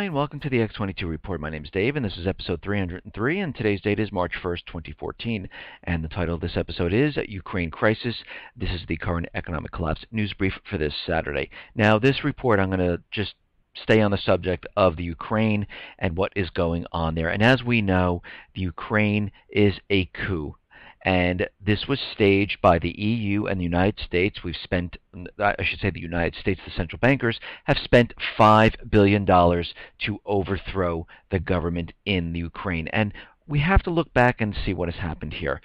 and welcome to the X22 Report. My name is Dave, and this is episode 303, and today's date is March 1st, 2014. And the title of this episode is Ukraine Crisis. This is the current economic collapse news brief for this Saturday. Now, this report, I'm going to just stay on the subject of the Ukraine and what is going on there. And as we know, the Ukraine is a coup. And this was staged by the EU and the United States. We've spent, I should say the United States, the central bankers, have spent $5 billion to overthrow the government in the Ukraine. And we have to look back and see what has happened here.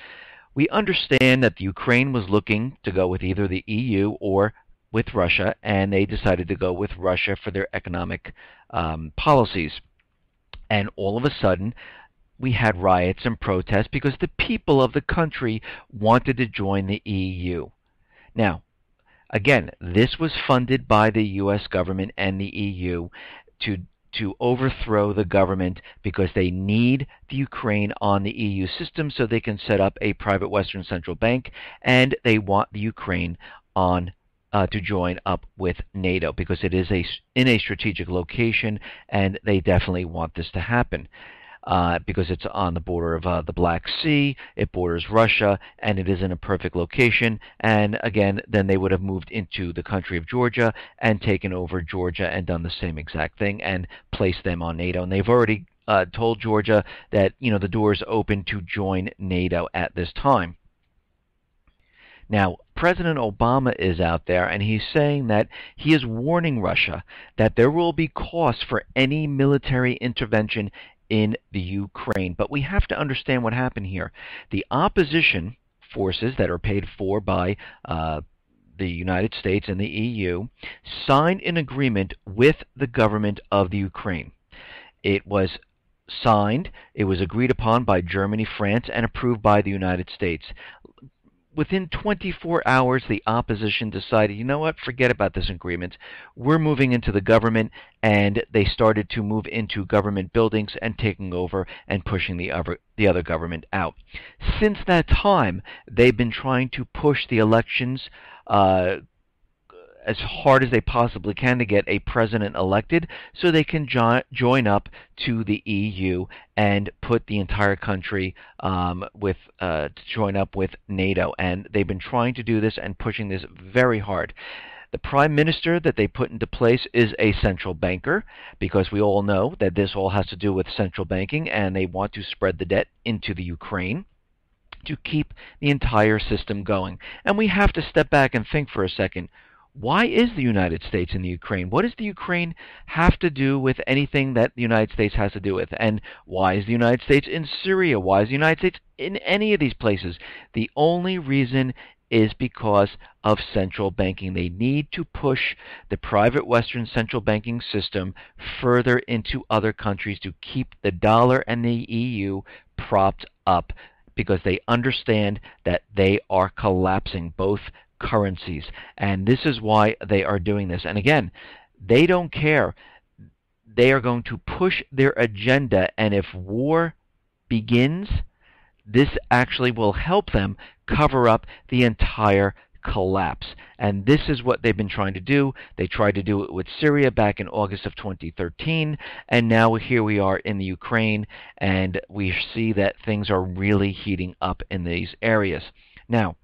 We understand that the Ukraine was looking to go with either the EU or with Russia, and they decided to go with Russia for their economic policies. And all of a sudden, we had riots and protests because the people of the country wanted to join the EU. Now, again, this was funded by the U.S. government and the EU to overthrow the government because they need the Ukraine on the EU system so they can set up a private Western central bank, and they want the Ukraine on to join up with NATO because it is in a strategic location, and they definitely want this to happen. Because it's on the border of the Black Sea, it borders Russia, and it is in a perfect location. And again, then they would have moved into the country of Georgia and taken over Georgia and done the same exact thing and placed them on NATO. And they've already told Georgia that, you know, the door is open to join NATO at this time. Now, President Obama is out there, and he's saying that he is warning Russia that there will be costs for any military intervention in the Ukraine. But we have to understand what happened here. The opposition forces that are paid for by the United States and the EU signed an agreement with the government of the Ukraine. It was signed, it was agreed upon by Germany, France, and approved by the United States. Within 24 hours, the opposition decided, you know what, forget about this agreement. We're moving into the government, and they started to move into government buildings and taking over and pushing the other government out. Since that time, they've been trying to push the elections as hard as they possibly can to get a president elected so they can join up to the EU and put the entire country to join up with NATO. And they've been trying to do this and pushing this very hard. The prime minister that they put into place is a central banker, because we all know that this all has to do with central banking, and they want to spread the debt into the Ukraine to keep the entire system going. And we have to step back and think for a second. Why is the United States in the Ukraine? What does the Ukraine have to do with anything that the United States has to do with? And why is the United States in Syria? Why is the United States in any of these places? The only reason is because of central banking. They need to push the private Western central banking system further into other countries to keep the dollar and the EU propped up, because they understand that they are collapsing, both currencies. And this is why they are doing this. And again, they don't care. They are going to push their agenda, and if war begins, this actually will help them cover up the entire collapse. And this is what they've been trying to do. They tried to do it with Syria back in August of 2013, and now here we are in the Ukraine, and we see that things are really heating up in these areas. Now,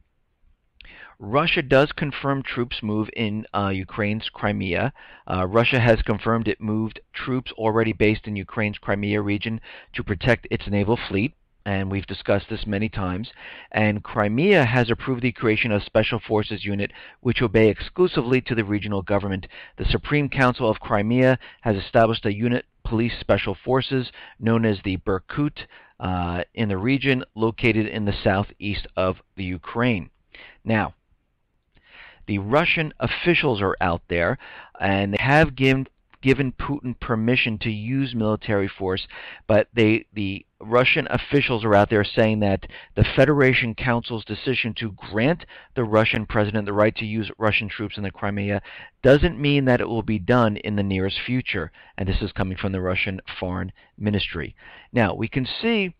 Russia does confirm troops move in Ukraine's Crimea. Russia has confirmed it moved troops already based in Ukraine's Crimea region to protect its naval fleet, and we've discussed this many times. And Crimea has approved the creation of a Special Forces unit which obey exclusively to the regional government. The Supreme Council of Crimea has established a unit police special forces known as the Berkut in the region located in the southeast of the Ukraine. Now, the Russian officials are out there, and they have given Putin permission to use military force, but the Russian officials are out there saying that the Federation Council's decision to grant the Russian president the right to use Russian troops in the Crimea doesn't mean that it will be done in the nearest future. And this is coming from the Russian Foreign Ministry. Now, we can see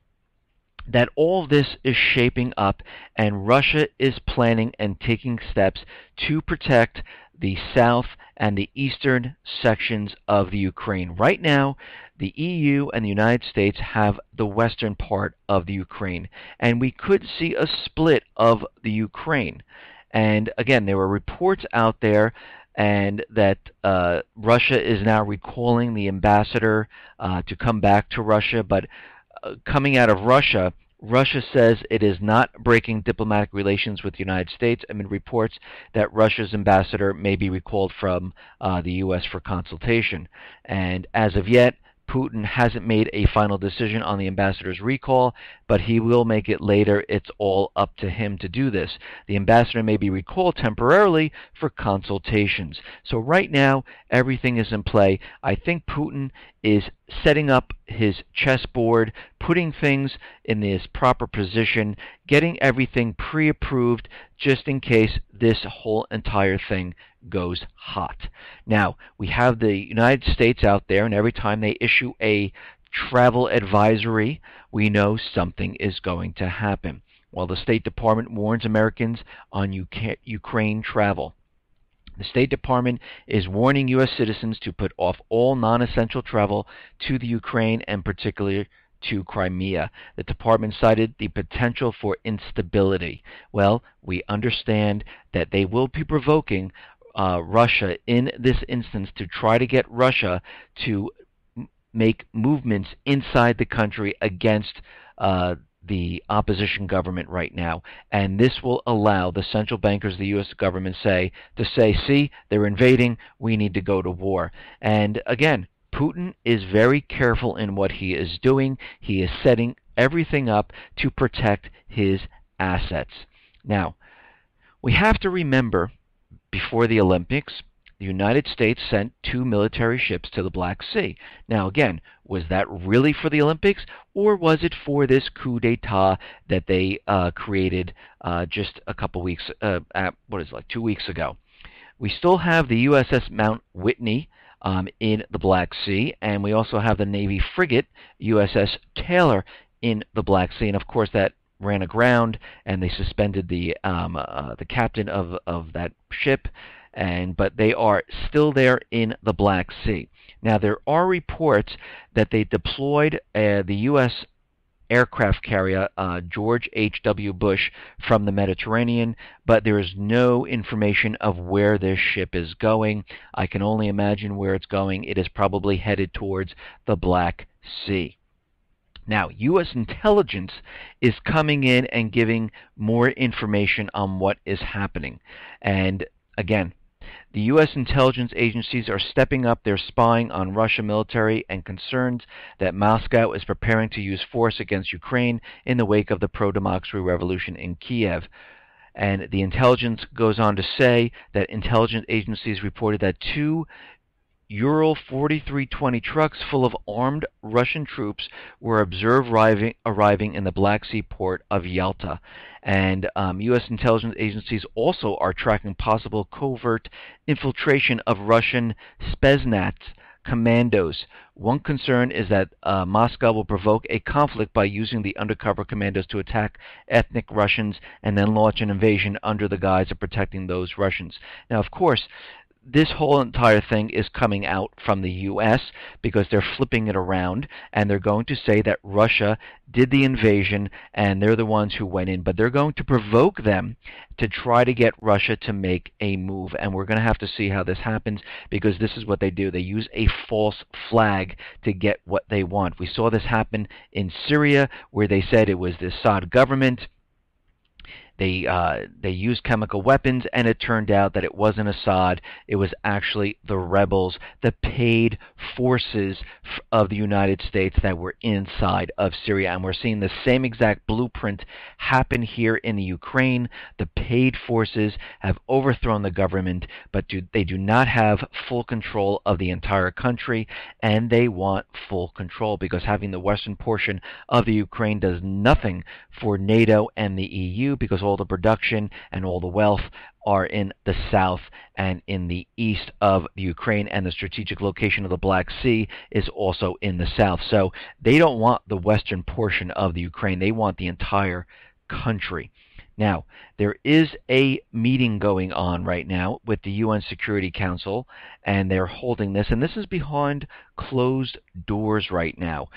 that all this is shaping up, and Russia is planning and taking steps to protect the south and the eastern sections of the Ukraine. Right now, the EU and the United States have the western part of the Ukraine, and we could see a split of the Ukraine. And again, there were reports out there and that Russia is now recalling the ambassador to come back to Russia, but coming out of Russia, Russia says it is not breaking diplomatic relations with the United States, amid reports that Russia's ambassador may be recalled from the U.S. for consultation. And as of yet, Putin hasn't made a final decision on the ambassador's recall, but he will make it later. It's all up to him to do this. The ambassador may be recalled temporarily for consultations. So right now, everything is in play. I think Putin is setting up his chessboard, putting things in this proper position, getting everything pre-approved just in case this whole entire thing goes hot. Now, we have the United States out there, and every time they issue a travel advisory, we know something is going to happen. While the State Department warns Americans on Ukraine travel, the State Department is warning U.S. citizens to put off all non-essential travel to the Ukraine, and particularly to Crimea. The department cited the potential for instability. Well, we understand that they will be provoking Russia in this instance to try to get Russia to make movements inside the country against the opposition government right now. And this will allow the central bankers of the U.S. government to say, see, they're invading, we need to go to war. And again, Putin is very careful in what he is doing. He is setting everything up to protect his assets. Now, we have to remember, before the Olympics, the United States sent 2 military ships to the Black Sea. Now again, was that really for the Olympics, or was it for this coup d'etat that they created just a couple weeks, 2 weeks ago? We still have the USS Mount Whitney in the Black Sea, and we also have the Navy frigate USS Taylor in the Black Sea, and of course that ran aground, and they suspended the captain of that ship, but they are still there in the Black Sea. Now, there are reports that they deployed the U.S. aircraft carrier George H.W. Bush from the Mediterranean, but there is no information of where this ship is going. I can only imagine where it's going. It is probably headed towards the Black Sea. Now, U.S. intelligence is coming in and giving more information on what is happening. And again, the U.S. intelligence agencies are stepping up their spying on Russian military and concerns that Moscow is preparing to use force against Ukraine in the wake of the pro-democracy revolution in Kiev. And the intelligence goes on to say that intelligence agencies reported that 2 Ural 4320 trucks full of armed Russian troops were observed arriving in the Black Sea port of Yalta. And U.S. intelligence agencies also are tracking possible covert infiltration of Russian Spetsnaz commandos. One concern is that Moscow will provoke a conflict by using the undercover commandos to attack ethnic Russians and then launch an invasion under the guise of protecting those Russians. Now, of course, this whole entire thing is coming out from the U.S. because they're flipping it around, and they're going to say that Russia did the invasion and they're the ones who went in, but they're going to provoke them to try to get Russia to make a move. And we're going to have to see how this happens, because this is what they do. They use a false flag to get what they want. We saw this happen in Syria, where they said it was the Assad government. They used chemical weapons, and it turned out that it wasn't Assad. It was actually the rebels, the paid forces of the United States that were inside of Syria. And we're seeing the same exact blueprint happen here in the Ukraine. The paid forces have overthrown the government, but they do not have full control of the entire country, and they want full control, because having the western portion of the Ukraine does nothing for NATO and the EU, because all the production and all the wealth are in the south and in the east of the Ukraine, and the strategic location of the Black Sea is also in the south. So they don't want the western portion of the Ukraine. They want the entire country. Now, there is a meeting going on right now with the UN Security Council, and they're holding this, and this is behind closed doors right now.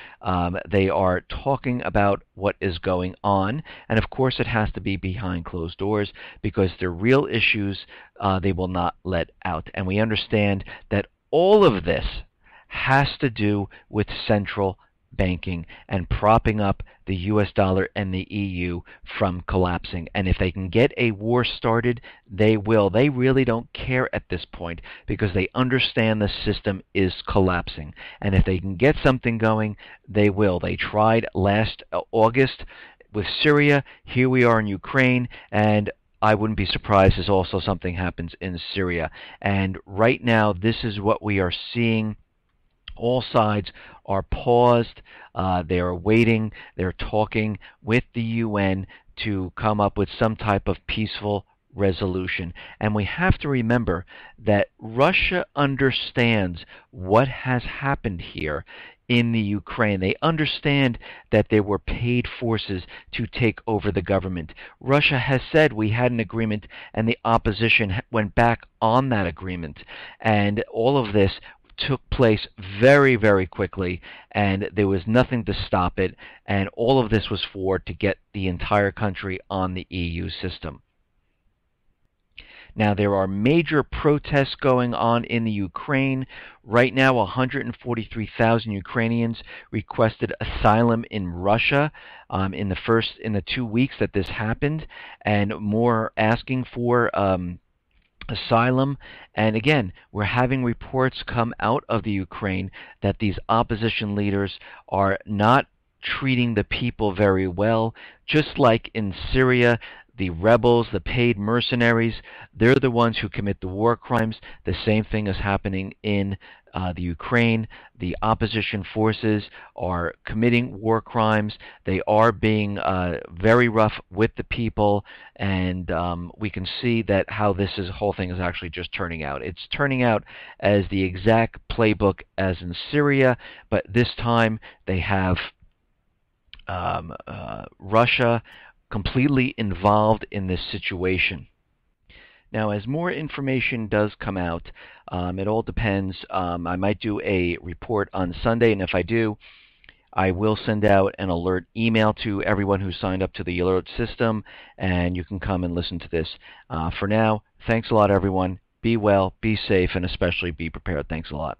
They are talking about what is going on, and of course it has to be behind closed doors because the real issues they will not let out. And we understand that all of this has to do with central banking and propping up the US dollar and the EU from collapsing. And if they can get a war started, they will. They really don't care at this point because they understand the system is collapsing. And if they can get something going, they will. They tried last August with Syria. Here we are in Ukraine, and I wouldn't be surprised if also something happens in Syria. And right now, this is what we are seeing. All sides are paused. They are waiting. They're talking with the UN to come up with some type of peaceful resolution. And we have to remember that Russia understands what has happened here in the Ukraine. They understand that there were paid forces to take over the government. Russia has said we had an agreement, and the opposition went back on that agreement. And all of this took place very, very quickly, and there was nothing to stop it, and all of this was to get the entire country on the EU system. Now, there are major protests going on in the Ukraine. Right now, 143,000 Ukrainians requested asylum in Russia in the 2 weeks that this happened, and more asking for asylum. And again, we're having reports come out of the Ukraine that these opposition leaders are not treating the people very well. Just like in Syria, the rebels, the paid mercenaries, they're the ones who commit the war crimes. The same thing is happening in the Ukraine. The opposition forces are committing war crimes. They are being very rough with the people, and we can see that how this whole thing is actually just turning out. It's turning out as the exact playbook as in Syria, but this time they have Russia completely involved in this situation. Now, as more information does come out, it all depends. I might do a report on Sunday, and if I do, I will send out an alert email to everyone who signed up to the alert system, and you can come and listen to this. For now, thanks a lot, everyone. Be well, be safe, and especially be prepared. Thanks a lot.